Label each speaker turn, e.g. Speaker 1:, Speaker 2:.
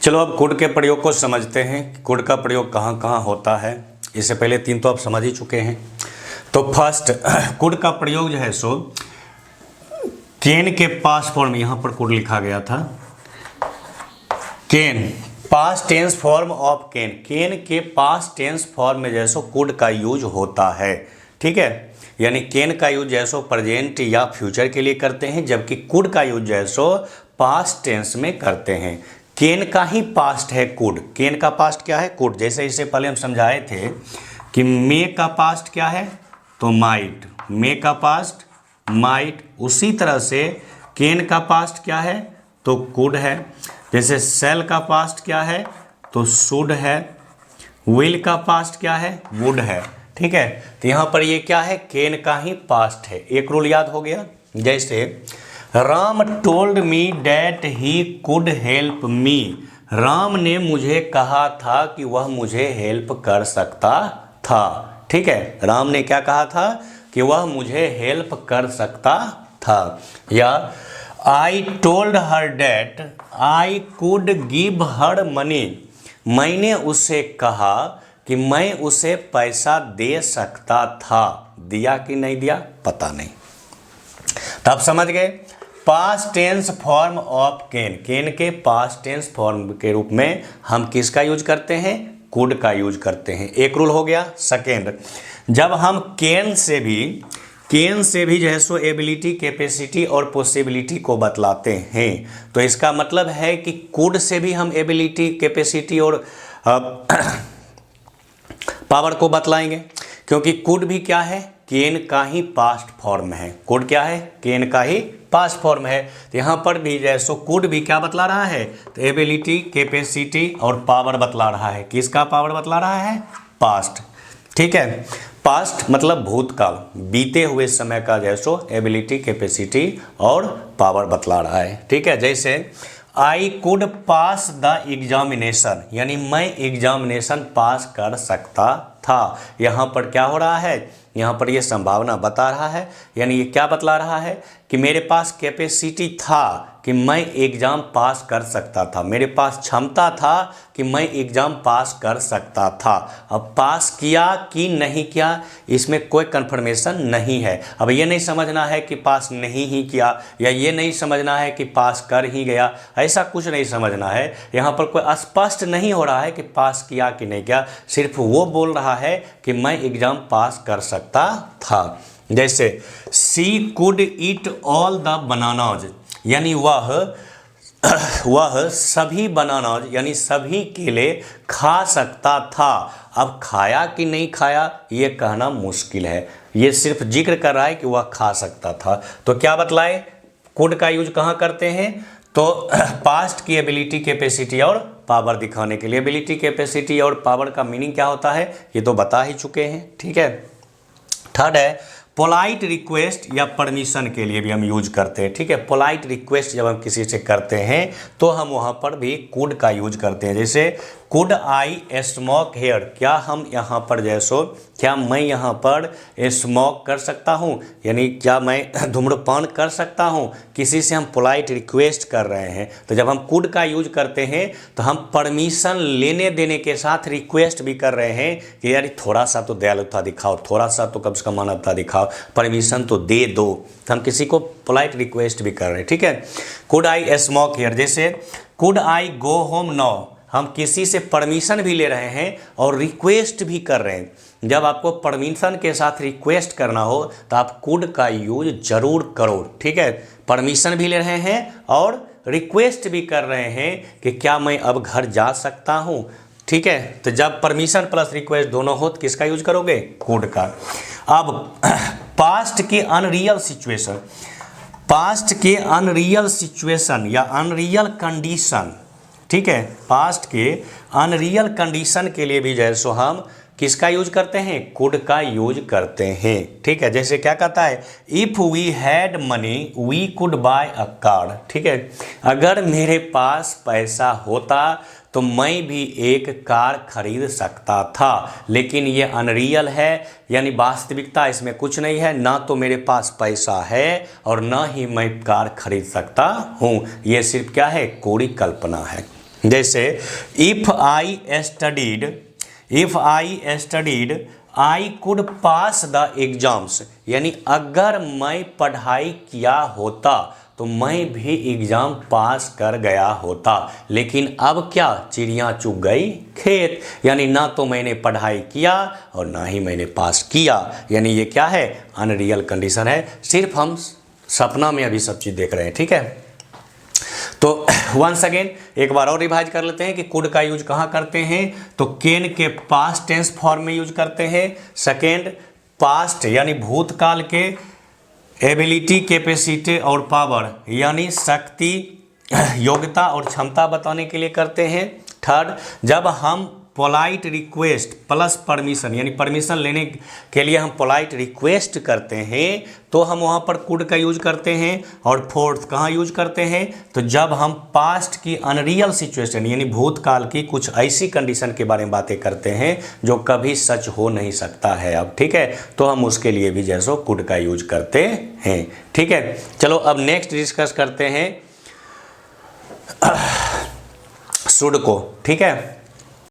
Speaker 1: चलो अब कुड के प्रयोग को समझते हैं। कुड का प्रयोग कहाँ कहाँ होता है। इससे पहले 3 तो आप समझ ही चुके हैं। तो फर्स्ट कुड का प्रयोग जो है सो कैन के पास्ट फॉर्म, यहाँ पर कुड लिखा गया था, can past tense form of can, can के पास्ट टेंस फॉर्म में जैसो कुड का यूज होता है। ठीक है, यानी कैन का यूज जैसो प्रेजेंट या फ्यूचर के लिए करते हैं, जबकि कुड का यूज जैसो पास्ट टेंस में करते हैं। कैन का ही पास्ट है कुड, कैन का पास्ट क्या है कुड। जैसे इससे पहले हम समझाए थे कि मे का पास्ट क्या है तो माइट, मे का पास्ट माइट। उसी तरह से कैन का पास्ट क्या है तो कुड है। जैसे सेल का पास्ट क्या है तो शुड है, विल का पास्ट क्या है वुड है। ठीक है, तो यहाँ पर ये क्या है कैन का ही पास्ट है। एक रूल याद हो गया, जैसे Ram told me that he could help me, Ram ने मुझे कहा था कि वह मुझे हेल्प कर सकता था। ठीक है, राम ने क्या कहा था कि वह मुझे हेल्प कर सकता था। या I told her that I could give her money, मैंने उसे कहा कि मैं उसे पैसा दे सकता था। दिया कि नहीं दिया पता नहीं। तब समझ गए past tense form of can, can के पास्ट टेंस फॉर्म के रूप में हम किसका यूज करते हैं कुड का यूज करते हैं। एक रूल हो गया। सेकेंड, जब हम कैन से भी जो है सो एबिलिटी, कैपेसिटी और पॉसिबिलिटी को बतलाते हैं, तो इसका मतलब है कि कुड से भी हम एबिलिटी, कैपेसिटी और पावर को बतलाएंगे, क्योंकि कुड भी क्या है कैन का ही पास्ट फॉर्म है। कुड क्या है कैन का ही पास्ट फॉर्म है। तो यहाँ पर भी जैसो कुड भी क्या बतला रहा है तो एबिलिटी, कैपेसिटी और पावर बतला रहा है। किसका पावर बतला रहा है पास्ट। ठीक है, पास्ट मतलब भूतकाल, बीते हुए समय का जैसो एबिलिटी, कैपेसिटी और पावर बतला रहा है। ठीक है, जैसे I could pass the examination, यानी मैं एग्जामिनेशन पास कर सकता था। यहाँ पर क्या हो रहा है, यहाँ पर ये संभावना बता रहा है, यानी ये क्या बतला रहा है कि मेरे पास कैपेसिटी था कि मैं एग्ज़ाम पास कर सकता था, मेरे पास क्षमता था कि मैं एग्ज़ाम पास कर सकता था। अब पास किया कि नहीं किया इसमें कोई कन्फर्मेशन नहीं है। अब ये नहीं समझना है कि पास नहीं ही किया, या ये नहीं समझना है कि पास कर ही गया, ऐसा कुछ नहीं समझना है। यहाँ पर कोई स्पष्ट नहीं हो रहा है कि पास किया कि नहीं किया, सिर्फ वो बोल रहा है कि मैं एग्ज़ाम पास कर सकता था। जैसे she could eat all the bananas, यानी वह सभी बनानाज यानी सभी केले खा सकता था। अब खाया कि नहीं खाया ये कहना मुश्किल है, ये सिर्फ जिक्र कर रहा है कि वह खा सकता था। तो क्या बतलाए कुड का यूज कहाँ करते हैं तो पास्ट की एबिलिटी, कैपेसिटी और पावर दिखाने के लिए। एबिलिटी, कैपेसिटी और पावर का मीनिंग क्या होता है ये तो बता ही चुके हैं। ठीक है, थर्ड है पोलाइट रिक्वेस्ट या परमिशन के लिए भी हम यूज करते हैं। ठीक है, पोलाइट रिक्वेस्ट जब हम किसी से करते हैं तो हम वहाँ पर भी कुड का यूज करते हैं। जैसे कुड आई स्मोक हेयर, क्या हम यहाँ पर जैसो क्या मैं यहाँ पर स्मोक कर सकता हूँ, यानी क्या मैं धूम्रपान कर सकता हूँ। किसी से हम पोलाइट रिक्वेस्ट कर रहे हैं, तो जब हम कुड का यूज करते हैं तो हम परमिशन लेने देने के साथ रिक्वेस्ट भी कर रहे हैं कि यार थोड़ा सा तो दयालुता दिखाओ, थोड़ा सा तो कम से कम मानवता दिखाओ, परमिशन तो दे दो। तो हम किसी को पोलाइट रिक्वेस्ट भी कर रहे हैं। ठीक है, कुड आई स्मोक हियर, जैसे could I go home now, हम किसी से परमिशन भी ले रहे हैं और रिक्वेस्ट भी कर रहे हैं। जब आपको परमिशन के साथ रिक्वेस्ट करना हो तो आप कुड का यूज जरूर करो। ठीक है, परमिशन भी ले रहे हैं और रिक्वेस्ट भी कर रहे हैं कि क्या मैं अब घर जा सकता हूँ। ठीक है, तो जब परमिशन प्लस रिक्वेस्ट दोनों हो तो किसका यूज करोगे कुड का। अब पास्ट के अनरियल सिचुएशन, पास्ट के अनरियल सिचुएशन या अनरियल कंडीशन। ठीक है, पास्ट के अनरियल कंडीशन के लिए भी जैसो हम किसका यूज करते हैं कुड का यूज करते हैं। ठीक है, जैसे क्या कहता है if we had money we could buy a car. ठीक है, अगर मेरे पास पैसा होता तो मैं भी एक कार खरीद सकता था, लेकिन ये अनरियल है, यानी वास्तविकता इसमें कुछ नहीं है। ना तो मेरे पास पैसा है और ना ही मैं कार खरीद सकता हूँ, ये सिर्फ क्या है कोरी कल्पना है। जैसे if I studied I could pass the exams, यानी अगर मैं पढ़ाई किया होता तो मैं भी एग्जाम पास कर गया होता, लेकिन अब क्या, चिड़िया चुग गई खेत, यानी ना तो मैंने पढ़ाई किया और ना ही मैंने पास किया, यानी ये क्या है, अनरियल कंडीशन है, सिर्फ हम सपना में अभी सब चीज़ देख रहे हैं। ठीक है, तो वंस अगेन एक बार और रिवाइज कर लेते हैं कि कुड का यूज कहाँ करते हैं, तो कैन के पास्ट टेंस फॉर्म में यूज करते हैं। सेकेंड, पास्ट यानी भूतकाल के एबिलिटी, कैपेसिटी और पावर यानी शक्ति, योग्यता और क्षमता बताने के लिए करते हैं। थर्ड, जब हम पोलाइट रिक्वेस्ट प्लस परमिशन यानी परमिशन लेने के लिए हम पोलाइट रिक्वेस्ट करते हैं तो हम वहाँ पर कुड का यूज करते हैं। और फोर्थ, कहाँ यूज करते हैं, तो जब हम पास्ट की अनरियल सिचुएशन यानी भूतकाल की कुछ ऐसी कंडीशन के बारे में बातें करते हैं जो कभी सच हो नहीं सकता है अब। ठीक है, तो हम उसके लिए भी जैसो कुड का यूज करते हैं। ठीक है, चलो अब नेक्स्ट डिस्कस करते हैं शुड को। ठीक है,